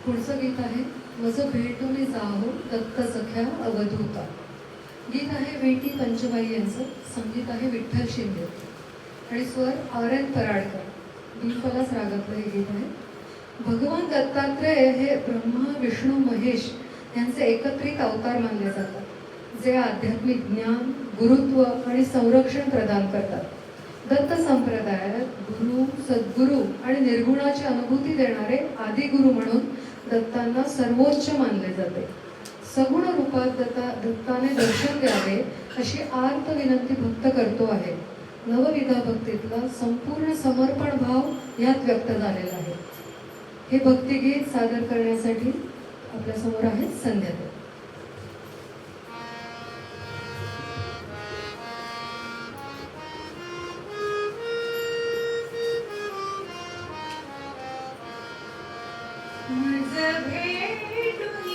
पुढचं गीत आहे मज भेटून जाहो दत्त सख्या अवधूता. गीत आहे वेटी पंचबाई यांचं, संगीत आहे विठ्ठल शिंदे आणि स्वर आर.एन. पराडकर. बीफलास रागातलं हे गीत आहे. भगवान दत्तात्रेय हे ब्रह्मा विष्णू महेश यांचे एकत्रित अवतार मानले जातात, जे आध्यात्मिक ज्ञान, गुरुत्व आणि संरक्षण प्रदान करतात. दत्त संप्रदायात गुरु, सद्गुरू आणि निर्गुणाची अनुभूती देणारे आदिगुरु म्हणून दत्तांना सर्वोच्च मानले जाते. सगुण रूपात दत्ताने दर्शन द्यावे अशी आर्त विनंती भक्त करतो आहे. नवविधा भक्तीतला संपूर्ण समर्पण भाव यात व्यक्त झालेला आहे. हे भक्तिगीत सादर करण्यासाठी आपल्यासमोर आहेत संध्याताई. मज भेटून